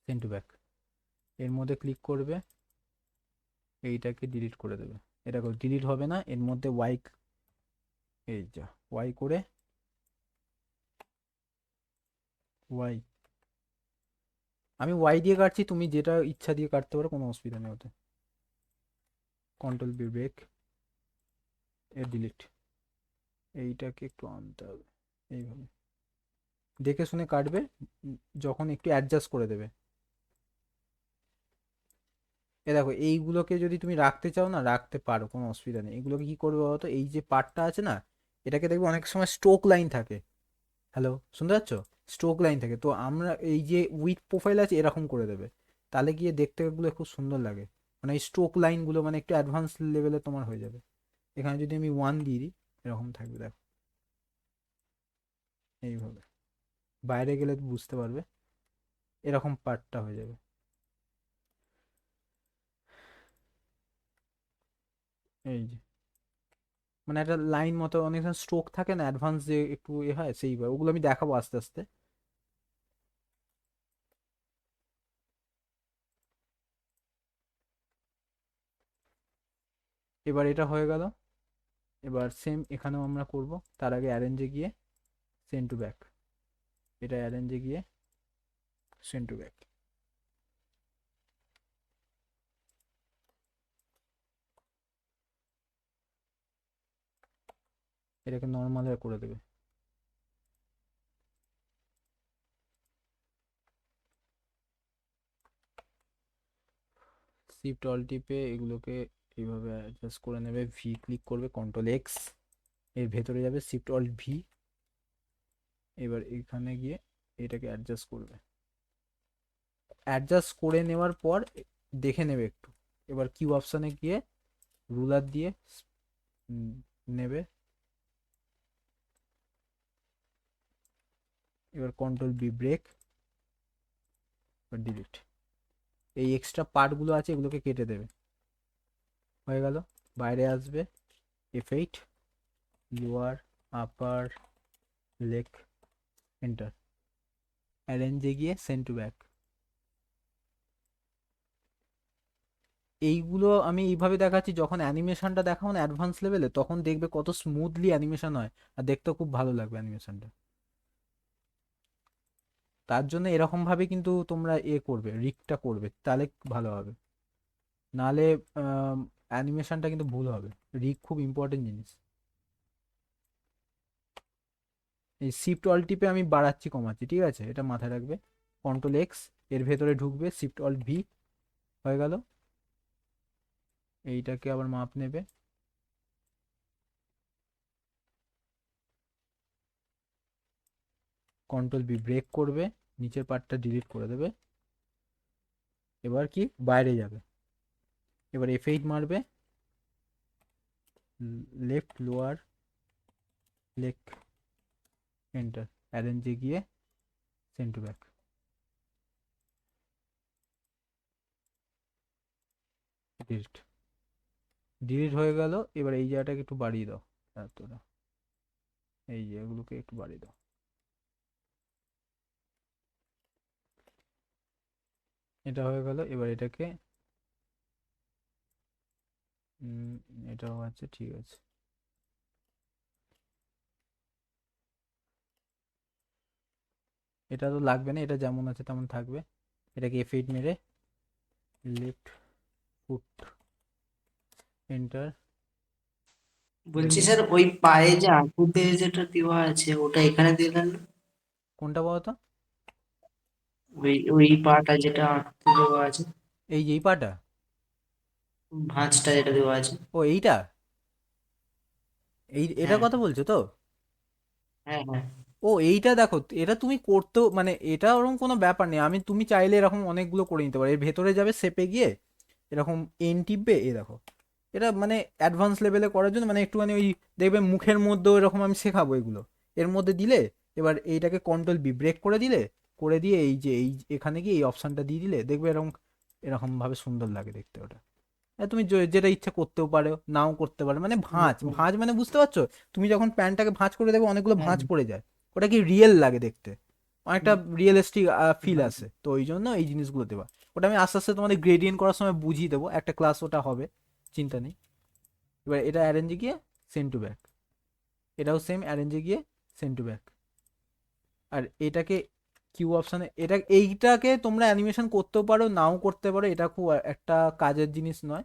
সেন্ড টু ব্যাক, এর মধ্যে ক্লিক করবে, এইটাকে ডিলিট করে দেবে। এটা ডিলিট হবে না, এর মধ্যে ওয়াই, এই যা ওয়াই করে, ওয়াই, আমি ওয়াই দিয়ে কাটছি, তুমি যেটা ইচ্ছা দিয়ে কাটতে পারো, কোনো অসুবিধা নেই ওতে। কন্ট্রোল বি ব্রেক, এ ডিলিট, এইটাকে একটু আনতে হবে এইভাবে, দেখে শুনে কাটবে, যখন একটু অ্যাডজাস্ট করে দেবে। এ দেখো এইগুলোকে যদি তুমি রাখতে চাও না, রাখতে পারো, কোনো অসুবিধা নেই। এগুলোকে কি করবে বলতো, এই যে পার্টটা আছে না, এটাকে দেখবে অনেক সময় স্ট্রোক লাইন থাকে, হ্যালো শুনতে পাচ্ছ, স্ট্রোক লাইন থাকে, তো আমরা এই যে উইথ প্রোফাইল আছে এরকম করে দেবে, তাহলে গিয়ে দেখতে এগুলো খুব সুন্দর লাগে, মানে এই স্ট্রোক লাইনগুলো মানে একটু অ্যাডভান্স লেভেলে তোমার হয়ে যাবে। এখানে যদি আমি 1 দিয়ে দিই, এরকম থাকবে দেখো, এইভাবে, বাইরে গেলে বুঝতে পারবে, এরকম পার্টটা হয়ে যাবে, এই যে, মানে একটা লাইন মতো অনেক সময় স্ট্রোক থাকে না, অ্যাডভান্স যে একটু এ হয়, সেইভাবে ওগুলো আমি দেখাবো আস্তে আস্তে। এবার এটা হয়ে গেল, এবার সেম এখানেও আমরা করব, তার আগে অ্যারেঞ্জে গিয়ে সেন্ড টু ব্যাক, এটা অ্যারেঞ্জে গিয়ে সেন্ড টু ব্যাক, এটাকে নর্মাল করে দেবে। শিফট অল টিপে এগুলোকে এইভাবে অ্যাডজাস্ট করে নেবে, ভি ক্লিক করবে, কন্ট্রোল এক্স, এর ভেতরে যাবে, শিফট অল ভি, এবার এখানে গিয়ে এটাকে অ্যাডজাস্ট করবে, অ্যাডজাস্ট করে নেওয়ার পর দেখে নেবে একটু, এবার কিউ অপশানে গিয়ে রুলার দিয়ে নেবে, এবার কন্ট্রোল বি ব্রেক, এবার ডিলিট, এই এক্সট্রা পার্টগুলো আছে এগুলোকে কেটে দেবে, হয়ে গেল। বাইরে আসবে, এফ8, লোয়ার আপার লেগ, এন্টার, অ্যারেঞ্জে গিয়ে সেন্ড টু ব্যাক। এইগুলো আমি এইভাবে দেখাচ্ছি, যখন অ্যানিমেশনটা দেখাও না অ্যাডভান্স লেভেলে, তখন দেখবে কত স্মুথলি অ্যানিমেশন হয়, আর দেখতেও খুব ভালো লাগবে অ্যানিমেশনটা। তার জন্য এরকম ভাবে কিন্তু তোমরা করবে, রিগটা করবে, তাহলে ভালো হবে, নাহলে অ্যানিমেশনটা কিন্তু ভুল হবে। রিগ খুব ইম্পর্টেন্ট জিনিস। এই শিফট অল টিপে আমি বাড়াচ্ছি কমাচ্ছি, ঠিক আছে, এটা মাথায় রাখবে। কন্ট্রোল এক্স, এর ভেতরে ঢুকবে, শিফট অল ভি, হয়ে গেল। এইটাকে আবার মাপ নেবে, কন্ট্রোল বি ব্রেক করবে, নিচের পার্টটা ডিলিট করে দেবে, এবার কি বাইরে যাবে, এবার এফ8 মারবে, লেফট লোয়ার লেক, এন্টার, অ্যারেঞ্জে গিয়ে send to back. Delete, delete হয়ে গেল। এবার এই জায়গাটাকে একটু বাড়িয়ে দাও, এতটা, এই যে এগুলোকে একটু বাড়িয়ে দাও। এটা হয়ে গেল। এবার এটাকে উম, এটাও আছে, ঠিক আছে। এটা তো লাগবে না, এটা যেমন আছে তেমন থাকবে। এটাকে F8 মেরে লেফট ফুট, এন্টার, বলছি দেখবে। স্যার, ওই পায়ে যে আঙুতে যেটা দেওয়া আছে ওটা এখানে দিয়ে দেন না? কোনটা বলতো? ওই ওই পাটা যেটা আঁকতে দেওয়া আছে, এই যে এই পাটা? ভাঁজটা যেটা দেওয়া আছে। ও এইটা, এই এটার হ্যাঁ কথা বলছো তো? হ্যাঁ হ্যাঁ। ও এইটা দেখো, এটা তুমি করতেও মানে এটা ওরকম কোনো ব্যাপার নেই। তুমি চাইলে এরকম অনেকগুলো করে নিতে পারো। এর ভেতরে যাবে শেপে গিয়ে এরকম এন টিপবে, এ দেখো। এটা মানে অ্যাডভান্স লেভেলে করার জন্য, মানে একটুখানি ওই দেখবে মুখের মধ্যেও এরকম আমি শেখাবো এগুলো। এর মধ্যে দিলে এবার এইটাকে কন্ট্রোল বি ব্রেক করে দিলে, করে দিয়ে এই যে এই এখানে গিয়ে এই অপশনটা দিয়ে দিলে দেখবে এরকম, এরকম ভাবে সুন্দর লাগে দেখতে ওটা। তুমি যেটা ইচ্ছা করতেও পারো, নাও করতে পারো। মানে ভাঁজ ভাঁজ মানে বুঝতে পারছো? তুমি যখন প্যান্টটাকে ভাঁজ করে দেবে অনেকগুলো হ্যাঁ ভাঁজ পড়ে যায়, ওটা কি রিয়েল লাগে দেখতে, অনেকটা রিয়েলিস্টিক ফিল হ্যাঁ। আসে। তো ওই জন্য এই জিনিসগুলো দেওয়া। ওটা আমি আস্তে আস্তে তোমাদের গ্রেডিয়েন্ট করার সময় বুঝিয়ে দেবো, একটা ক্লাস ওটা হবে, চিন্তা নেই। এবার এটা অ্যারেঞ্জে গিয়ে সেন্ড টু ব্যাক, এটাও সেম অ্যারেঞ্জে গিয়ে সেন্ড টু ব্যাক। আর এটাকে কিউ অপশানে, এইটাকে তোমরা অ্যানিমেশন করতেও পারো, নাও করতে পারো, এটা খুব একটা কাজের জিনিস নয়।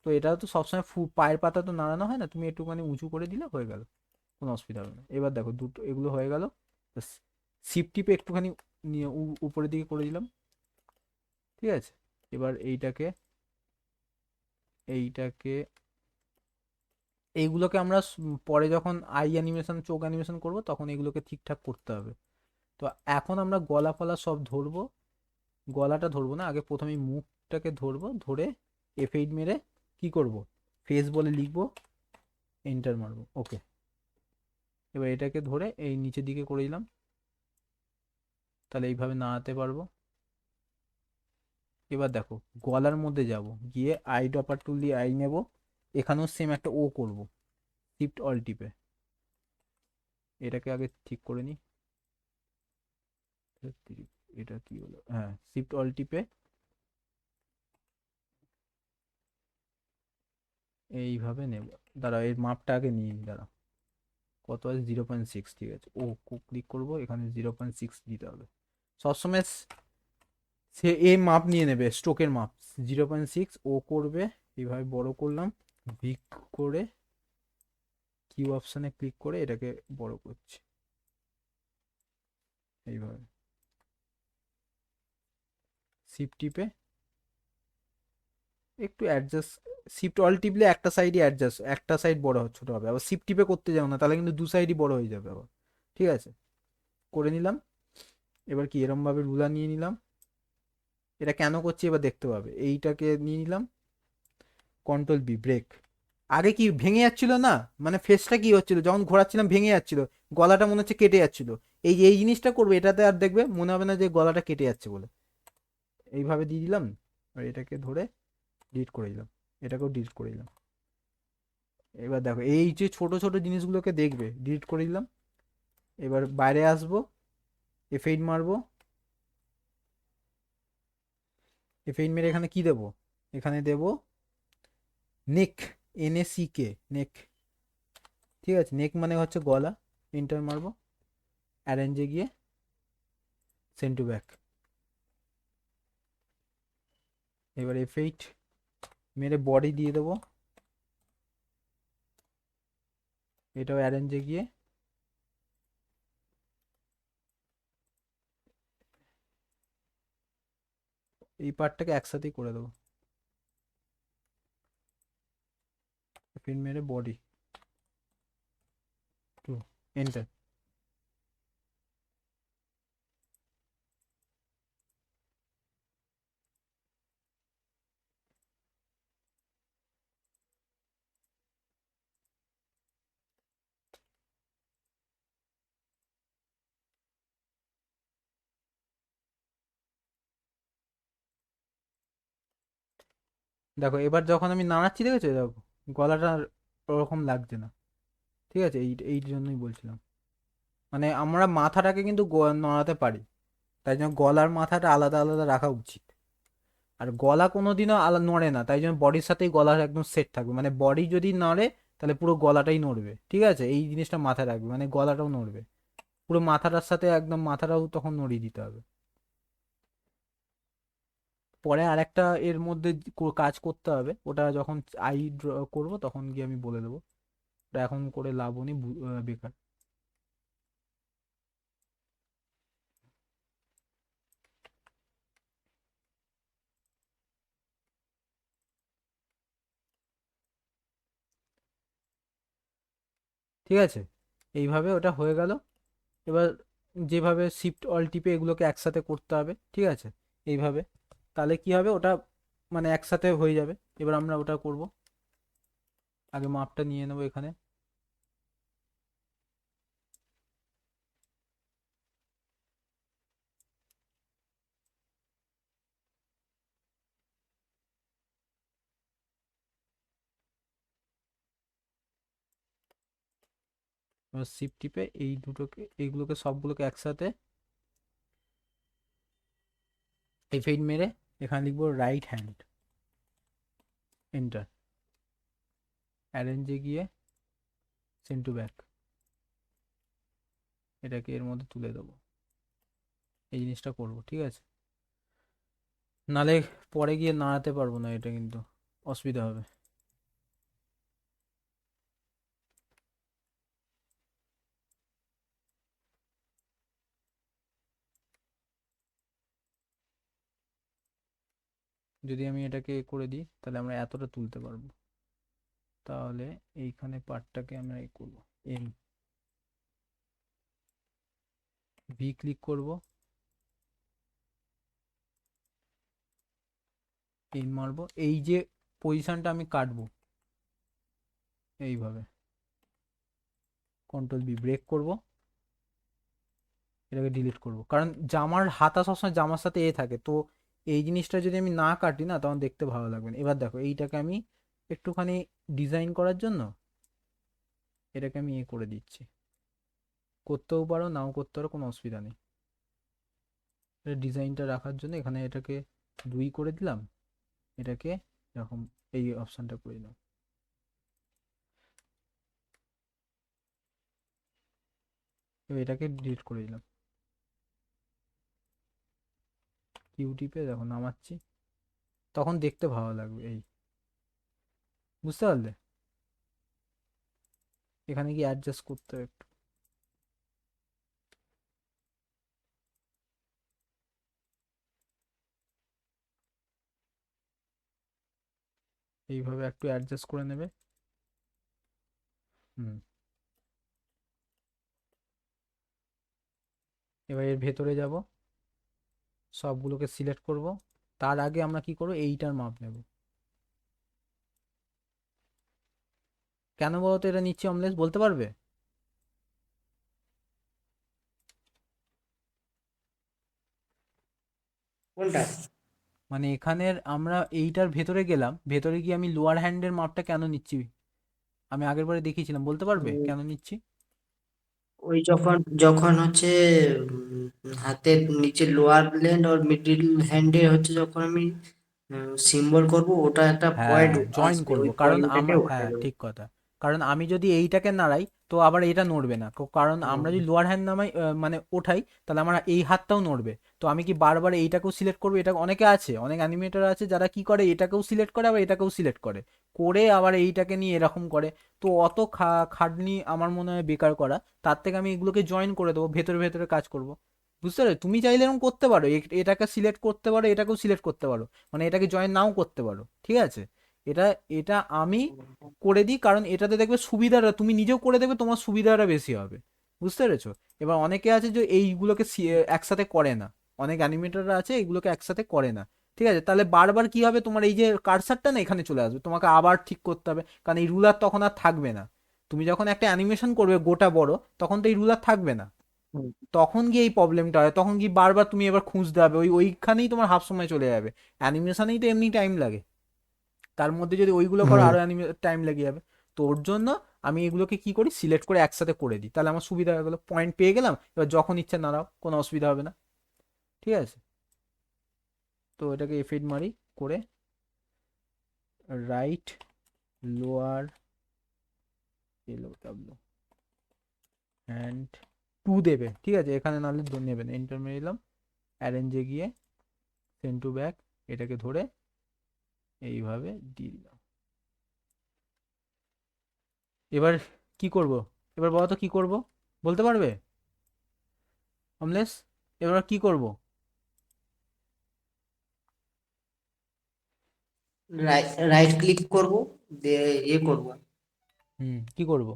তো এটা তো সবসময় পায়ের পাতা তো নাড়ানো হয় না, তুমি একটুখানি উঁচু করে দিলে হয়ে গেল, কোনো অসুবিধা হবে না। এবার দেখো দুটো এগুলো হয়ে গেল। শিপ টিপে একটুখানি নিয়ে উপরের দিকে করে দিলাম, ঠিক আছে। এবার এইটাকে এইগুলোকে আমরা পরে যখন আই অ্যানিমেশন, চোখ অ্যানিমেশন করব তখন এগুলোকে ঠিকঠাক করতে হবে। তো এখন আমরা গলা ফলা সব ধরবো। গলাটা ধরবো না, আগে প্রথমে মুখটাকে ধরবো, ধরে F8 মেরে কি করব, ফেস বলে লিখবো, এন্টার মারবো, ওকে। এবার এটাকে ধরে এই নিচের দিকে করে দিলাম, তাহলে এইভাবে নাড়াতে পারবো। এবার দেখো গলার মধ্যে যাব, গিয়ে আই ডপার টুল দিয়ে আই নেব, এখানেও সেম একটা ও করব, শিফট অল টিপে। এটাকে আগে ঠিক করে নিই। এটা কি হলো, হ্যাঁ, শিফট অল টিপে এইভাবে নেব। দাঁড়া, এর মাপটা আগে নিয়ে নিই, দাঁড়া। কত আছে, 0.6, ঠিক আছে। ও ক্লিক করবো, এখানে 0.6 দিতে হবে সবসময়। সে এ মাপ নিয়ে নেবে, স্ট্রোকের মাপ। 0.6 ও করবে, এইভাবে বড় করলাম, ভিক করে কিউ অপশানে ক্লিক করে এটাকে বড় করছি এইভাবে, শিফট টিপে একটু অ্যাডজাস্ট। শিফট অল টিপলে একটা সাইডই অ্যাডজাস্ট, একটা সাইড বড় ছোট হবে। আবার শিফট টিপে করতে যাও না, তাহলে কিন্তু দু সাইডই বড় হয়ে যাবে আবার, ঠিক আছে। করে নিলাম। এবার কি এরম ভাবে রুলার নিয়ে নিলাম। এটা কেন করছি এবার দেখতে পাবে। এইটাকে নিয়ে নিলাম, কন্ট্রোল বি ব্রেক। আগে কি ভেঙে যাচ্ছিল না, মানে ফেসটা কি হচ্ছিল যখন ঘোরাচ্ছিলাম ভেঙে যাচ্ছিল, গলাটা মনে হচ্ছে কেটে যাচ্ছিল। এই জিনিসটা করবে এটাতে, আর দেখবে মনে হবে না যে গলাটা কেটে যাচ্ছে বলে। এইভাবে দিয়ে দিলাম। আর এটাকে ধরে ডিলিট করে দিলাম, এটাকেও ডিলিট করে দিলাম। এবার দেখো এই যে ছোট ছোট জিনিসগুলোকে দেখবে, ডিলিট করে দিলাম। এবার বাইরে আসবো, F8 মারবো। F8 মেরে এখানে কি দেবো, এখানে দেবো নেক, NACK, নেক, ঠিক আছে। নেক মানে হচ্ছে গলা, এন্টার মারবো, অ্যারেঞ্জে গিয়ে সেন্ড টু ব্যাক। এবার F8 মেরে বডি দিয়ে দেবো, এটাও অ্যারেঞ্জে গিয়ে এই পার্টটাকে একসাথেই করে দেবো। F8 মেরে বডি টু, এন্টার। দেখো এবার যখন আমি নাড়াচ্ছি, দেখেছো? দেখো গলাটা আর ওরকম লাগছে না। ঠিক আছে, এই এই জন্যই বলছিলাম। মানে আমরা মাথাটাকে কিন্তু নড়াতে পারি, তাই জন্য গলার মাথাটা আলাদা আলাদা রাখা উচিত। আর গলা কোনোদিনও নড়ে না, তাই জন্য বডির সাথেই গলা একদম সেট থাকবে। মানে বডি যদি নড়ে তাহলে পুরো গলাটাই নড়বে, ঠিক আছে? এই জিনিসটা মাথায় রাখবে, মানে গলাটাও নড়বে পুরো মাথাটার সাথে, একদম মাথাটাও তখন নড়িয়ে দিতে হবে। পরে আরেকটা এর মধ্যে কাজ করতে হবে, ওটা যখন আই ড্র করবো তখন গিয়ে আমি বলে দেবো। ওটা এখন করে লাভ নেই, বেকার। ঠিক আছে, এইভাবে ওটা হয়ে গেল। এবার যেভাবে শিফট অল টিপে এগুলোকে একসাথে করতে হবে, ঠিক আছে? এইভাবে, তাহলে কি হবে, ওটা মানে একসাথে হয়ে যাবে। এবার আমরা ওটা করব। আগে মাপটা নিয়ে নেবো এখানে। এবার শিফট টিপে এই দুটোকে, এইগুলোকে সবগুলোকে একসাথে এফ8 মেরে এখানে লিখবো রাইট হ্যান্ড, এন্টার। অ্যারেঞ্জে গিয়ে সেন্ড টু ব্যাক, এটাকে এর মধ্যে তুলে দেবো। এই জিনিসটা করব, ঠিক আছে? নালে পরে গিয়ে নাড়াতে পারবো না, এটা কিন্তু অসুবিধা হবে। যদি আমি এটাকে করে দিই তাহলে আমরা এতটা তুলতে পারবো। তাহলে এইখানে পার্টটাকে আমরা এই করবো, এম ভি ক্লিক করব, এম মারবো, এই যে পজিশনটা আমি কাটবো এইভাবে, কন্ট্রোল বি ব্রেক করব, এটাকে ডিলিট করব। কারণ জামার হাতা সবসময় জামার সাথে এ থাকে, তো এই জিনিসটা যদি আমি না কাটি না তখন দেখতে ভালো লাগবে না। এবার দেখো এইটাকে আমি একটুখানি ডিজাইন করার জন্য এটাকে আমি এ করে দিচ্ছি। করতেও পারো, নাও করতে পারো, কোনো অসুবিধা নেই। এটা ডিজাইনটা রাখার জন্য এখানে এটাকে 2 করে দিলাম, এটাকে এরকম এই অপশনটা করে দিলাম। এবার এটাকে ডিলিট করে দিলাম। কিউ টিপে দেখো নামাচ্ছি, তখন দেখতে ভালো লাগবে। এই, বুঝতে পারলে? এখানে কি অ্যাডজাস্ট করতে হবে একটু। এইভাবে একটু অ্যাডজাস্ট করে নেবে। হুম। এবার এর ভেতরে যাব, সবগুলোকে সিলেক্ট করব। তার আগে আমরা কি করব, এইটার মাপ নেব। কেন বলো তো এটা নিচ্ছি অমলেশ, বলতে পারবে? কোনটা? মানে এখানের আমরা এইটার ভেতরে গেলাম, ভেতরে গিয়ে আমি লোয়ার হ্যান্ডের মাপটা কেন নিচ্ছি, আমি আগের বারে দেখিয়েছিলাম, বলতে পারবে উম, কেন নিচ্ছি? ওই যখন যখন হচ্ছে হাতের নিচে লোয়ার ল্যান্ড আর মিডিল হ্যান্ডে হচ্ছে যখন আমি সিম্বল করব, ওটা একটা হ্যাঁ, পয়েন্ট জয়েন আসবে, করব, ওই কারণ পয়েন্টটাকে আমার, উঠাই হ্যাঁ দেবো। ঠিক কথা। কারণ আমি যদি এইটাকে নাড়াই তো আবার এটা নড়বে না, কারণ আমরা যদি লোয়ার হ্যান্ড নামাই, মানে ওঠাই, তাহলে আমার এই হাতটাও নড়বে। তো আমি কি বারবার এইটাকেও সিলেক্ট করবো? এটা অনেকে আছে, অনেক অ্যানিমেটর আছে যারা কি করে, এটাকেও সিলেক্ট করে আবার এটাকেও সিলেক্ট করে, করে আবার এইটাকে নিয়ে এরকম করে। তো অত খাটনি আমার মনে হয় বেকার করা। তার থেকে আমি এগুলোকে জয়েন করে দেবো, ভেতরে ভেতরে কাজ করব। বুঝতে পারলে? তুমি চাইলে এরকম করতে পারো, এটাকে সিলেক্ট করতে পারো, এটাকেও সিলেক্ট করতে পারো, মানে এটাকে জয়েন নাও করতে পারো, ঠিক আছে? এটা এটা আমি করে দিই, কারণ এটাতে দেখবে সুবিধাটা, তুমি নিজেও করে দেখবে তোমার সুবিধাটা বেশি হবে। বুঝতে পেরেছো? এবার অনেকে আছে যে এইগুলোকে একসাথে করে না, অনেক অ্যানিমেটররা আছে এইগুলোকে একসাথে করে না। ঠিক আছে, তাহলে বারবার কি হবে, তোমার এই যে কার্সারটা না এখানে চলে আসবে, তোমাকে আবার ঠিক করতে হবে, কারণ এই রুলার তখন আর থাকবে না। তুমি যখন একটা অ্যানিমেশন করবে গোটা বড়, তখন তো এই রুলার থাকবে না। হুম। তখন গিয়ে এই প্রবলেমটা হয়, তখন কি বারবার তুমি এবার খুঁজতে হবে, ওইখানেই তোমার হাফ সময় চলে যাবে। অ্যানিমেশনেই তো এমনি টাইম লাগে। তার মধ্যে যদি ওইগুলো করো হুম। আরো টাইম লেগে যাবে। তো ওর জন্য আমি এগুলোকে কি করি, সিলেক্ট করে একসাথে করে দিই, তাহলে আমার সুবিধা হয়ে গেলো, পয়েন্ট পেয়ে গেলাম, এবার যখন ইচ্ছা নাড়াও, কোনো অসুবিধা হবে না। ঠিক আছে, তো এটাকে এফেড মারি করে রাইট লোয়ার এলো ডাব্লু অ্যান্ড টু দেবে, ঠিক আছে, এখানে নাহলে নেবে না, এন্টার মেরে দিলাম, অ্যারেঞ্জে গিয়ে সেন্ড টু ব্যাক, এটাকে ধরে এইভাবে দিয়ে দিলাম। এবার কি করব, এবার বলো তো কি করব, বলতে পারবে অমলেশ? এবার কি করব? রাইট ক্লিক করব, দিয়ে করব, কি করব?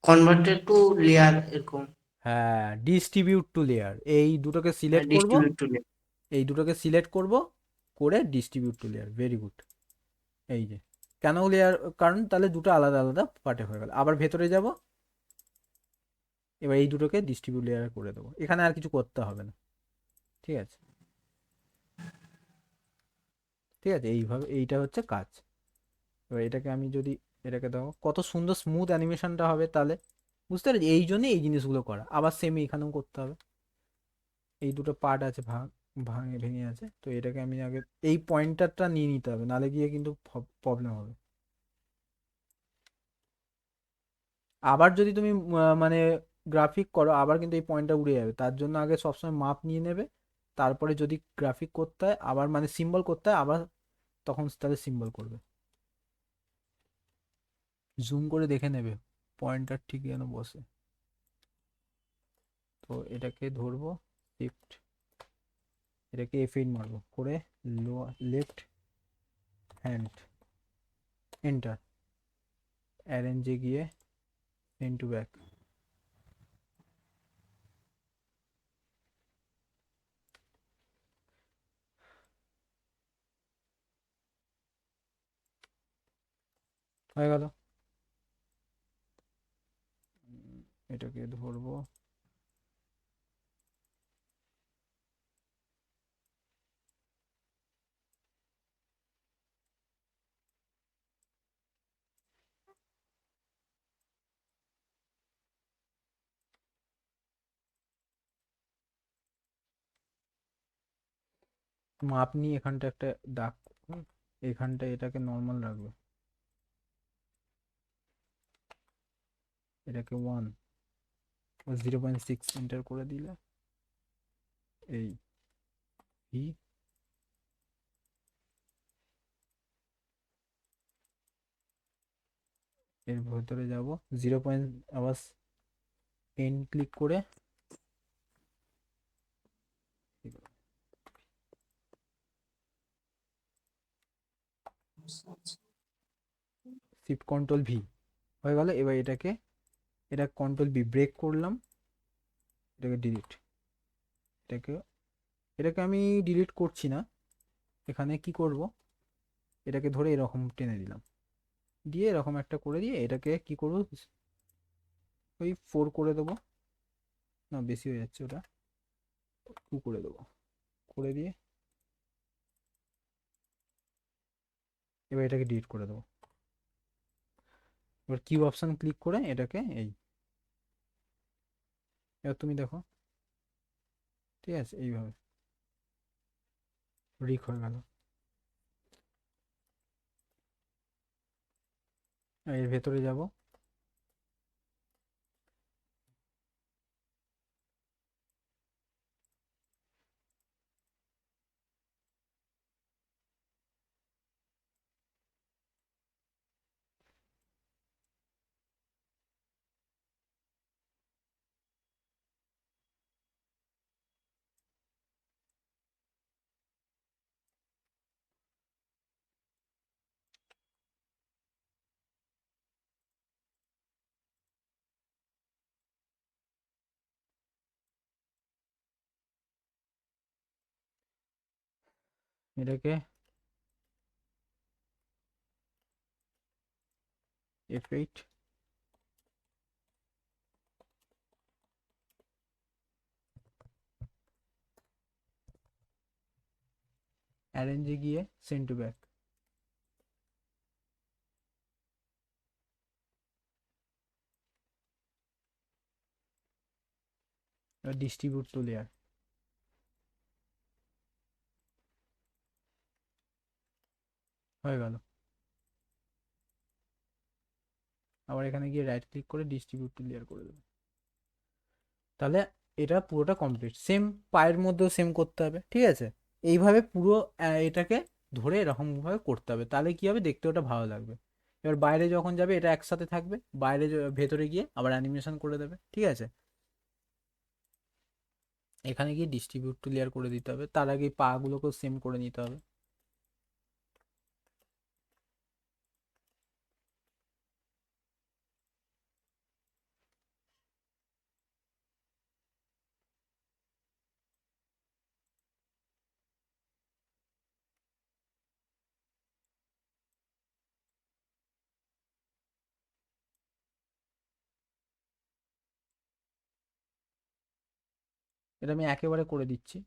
কনভার্টেড টু লেয়ার এরকম। হ্যাঁ, ডিস্ট্রিবিউট টু লেয়ার, এই দুটোকে হ্যাঁ, সিলেক্ট করব, ডিস্ট্রিবিউট টু লেয়ার। এই দুটোকে সিলেক্ট করব করে distribute to layer, very good. এই যে কেন লেয়ার, কারণ তাহলে দুটো আলাদা আলাদা পার্টে হয়ে গেল। আবার ভেতরে যাব, এবার এই দুটোকে ডিস্ট্রিবিউট লেয়ার করে দেবো, এখানে আর কিছু করতে হবে না। ঠিক আছে, ঠিক আছে, এইভাবে এইটা হচ্ছে কাজ। এবার এটাকে আমি যদি এটাকে দেখো কত সুন্দর স্মুথ অ্যানিমেশনটা হবে, তাহলে বুঝতে পারছি, এই জন্য এই জিনিসগুলো করা। আবার সেম এখানেও করতে হবে, এই দুটো পার্ট আছে ভাঙে ভেঙে আছে, তো এটাকে আমি আগে এই পয়েন্টারটা নিয়ে নিতে হবে, নালে গিয়ে কিন্তু প্রবলেম হবে। আবার যদি তুমি মানে গ্রাফিক করো, আবার কিন্তু এই পয়েন্টটা উড়ে যাবে, তার জন্য আগে সবসময় মাপ নিয়ে নেবে, তারপরে যদি গ্রাফিক করতে হয় আবার, মানে সিম্বল করতে হয় আবার, তখন তাহলে সিম্বল করবে। জুম করে দেখে নেবে পয়েন্টার ঠিক যেন বসে। তো এটাকে ধরবো, শিফট, এটাকে এফ8 মারবো করে লেফট হ্যান্ড এন্টার, অ্যারেঞ্জে গিয়ে সেন্ড টু ব্যাক। হয়ে গেল। এটাকে ধরবো, মাপ নিয়ে এখানটা একটা দাগ, এখানটা এটাকে নর্মাল রাখবে, এটাকে 0.6 এন্টার করে দিলে এই ভি, এর ভেতরে যাব, 0. আবার 10 ক্লিক করে শিফট কন্ট্রোল ভি, হয়ে গেল। এবার এটাকে, এটা কন্ট্রোল বি ব্রেক করলাম, এটাকে ডিলিট, এটাকে এটাকে আমি ডিলিট করছি না, এখানে কি করব, এটাকে ধরে এরকম টেনে দিলাম, দিয়ে এরকম একটা করে দিয়ে এটাকে কি করব, ওই 4 করে দেবো, না বেশি হয়ে যাচ্ছে ওটা, 2 করে দেবো, করে দিয়ে এবার এটাকে ডিলিট করে দেবো। এবার কিউ অপশন ক্লিক করে এটাকে এই, এবার তুমি দেখো, ঠিক আছে, এইভাবে রিক হয়ে গেল। এর ভেতরে যাব, এটাকে F8, অ্যারেঞ্জে গিয়ে সেন্ড টু ব্যাক, এবার ডিস্ট্রিবিউট টু লেয়ার, হয়ে গেল। আবার এখানে গিয়ে রাইট ক্লিক করে ডিস্ট্রিবিউট টু লেয়ার করে দেবো। তাহলে এটা পুরোটা কমপ্লিট। সেম পায়ের মধ্যেও সেম করতে হবে, ঠিক আছে? এইভাবে পুরো এটাকে ধরে এরকমভাবে করতে হবে, তাহলে কি হবে, দেখতে ওটা ভালো লাগবে। এবার বাইরে যখন যাবে এটা একসাথে থাকবে, বাইরে ভেতরে গিয়ে আবার অ্যানিমেশন করে দেবে, ঠিক আছে? এখানে গিয়ে ডিস্ট্রিবিউট টু লেয়ার করে দিতে হবে, তার আগে পা গুলোকেও সেম করে নিতে হবে। এটা আমি একেবারে করে দিচ্ছি।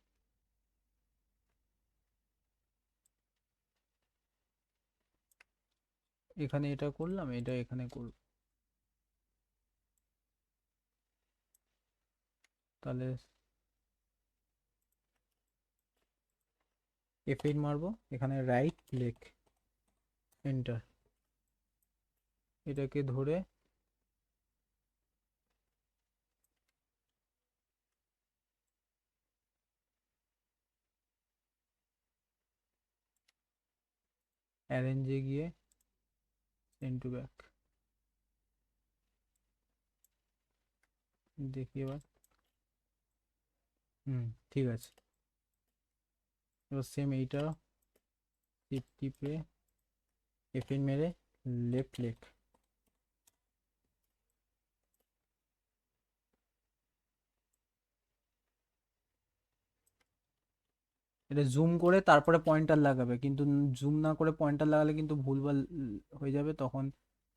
এখানে এটা করলাম, এটা এখানে করব, তাহলে F8 মারবো, এখানে রাইট ক্লিক, এন্টার, এটাকে ধরে অ্যারেঞ্জে গিয়ে সেন্ড টু ব্যাক, দেখি এবার। ঠিক আছে। এবার সেম এইটা টিপ টিপে F8 মেরে লেফট ক্লিক, এটা জুম করে তারপরে পয়েন্টার লাগাবে, কিন্তু জুম না করে পয়েন্টার লাগালে কিন্তু ভুলভাল হয়ে যাবে, তখন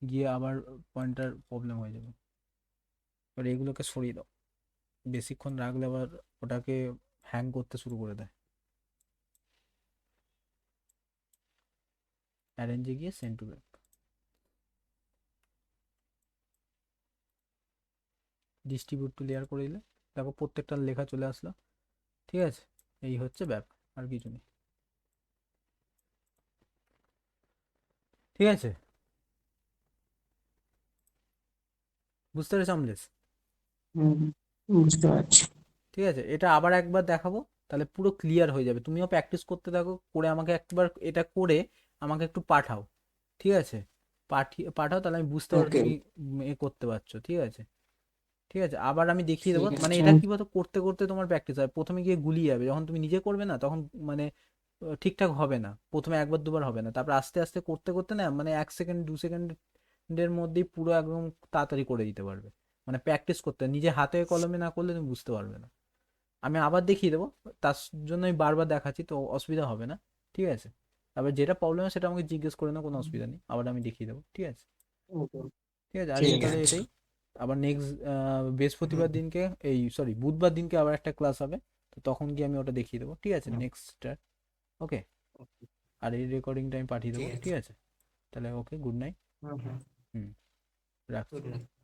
গিয়ে আবার পয়েন্টার প্রবলেম হয়ে যাবে। এবার এগুলোকে সরিয়ে দাও, বেশিক্ষণ রাখলে আবার ওটাকে হ্যাং করতে শুরু করে দেয়। অ্যারেঞ্জে গিয়ে send to back, distribute to layer করে দিলে দেখো প্রত্যেকটা লেখা চলে আসলো, ঠিক আছে? এই হচ্ছে ব্যাপার, আর কিছু নেই, ঠিক আছে? বুঝতে পেরেছ অমলেশ? হুম, বুঝতে পারছি। ঠিক আছে, এটা আবার একবার দেখাবো, তাহলে পুরো ক্লিয়ার হয়ে যাবে। তুমিও প্র্যাকটিস করতে থাকো, করে আমাকে একবার এটা করে আমাকে একটু পাঠাও, ঠিক আছে? পাঠাও, তাহলে আমি বুঝতে পারবো ওকে, তুমি এ করতে পারছো, ঠিক আছে? ঠিক আছে, আবার আমি দেখিয়ে দেবো। ঠিক মানে আছে। এটা কি বলতো, করতে করতে তোমার প্র্যাকটিস হয়, প্রথমে গিয়ে গুলিয়ে যাবে, যখন তুমি নিজে করবে না তখন মানে ঠিকঠাক হবে না, প্রথমে একবার দুবার হবে না, তারপর আস্তে আস্তে করতে করতে না, মানে 1 সেকেন্ড 2 সেকেন্ডের মধ্যেই পুরো একদম তাড়াতাড়ি করে দিতে পারবে। মানে প্র্যাকটিস করতে হয়, নিজে হাতে কলমে না করলে তুমি বুঝতে পারবে না। আমি আবার দেখিয়ে দেবো, তার জন্য আমি বারবার দেখাচ্ছি, তো অসুবিধা হবে না, ঠিক আছে? তারপর যেটা প্রবলেম হয় সেটা আমাকে জিজ্ঞেস করে নাও, কোনো অসুবিধা নেই, আবার আমি দেখিয়ে দেবো, ঠিক আছে? ওকে, ঠিক আছে, আজকে ঠিক তাহলে আছে। এটাই। আবার নেক্সট হুম, বৃহস্পতিবার দিনকে, এই সরি বুধবার দিনকে আবার একটা ক্লাস হবে, তো তখন গিয়ে আমি ওটা দেখিয়ে দেবো, ঠিক আছে? হুম, নেক্সটটা, ওকে? ওকে, আর এই রেকর্ডিংটা আমি পাঠিয়ে দেবো, ঠিক ঠিক আছে। আছে? তাহলে ওকে, গুড নাইট। হুম, হুম, হুম, রাখছি। good night.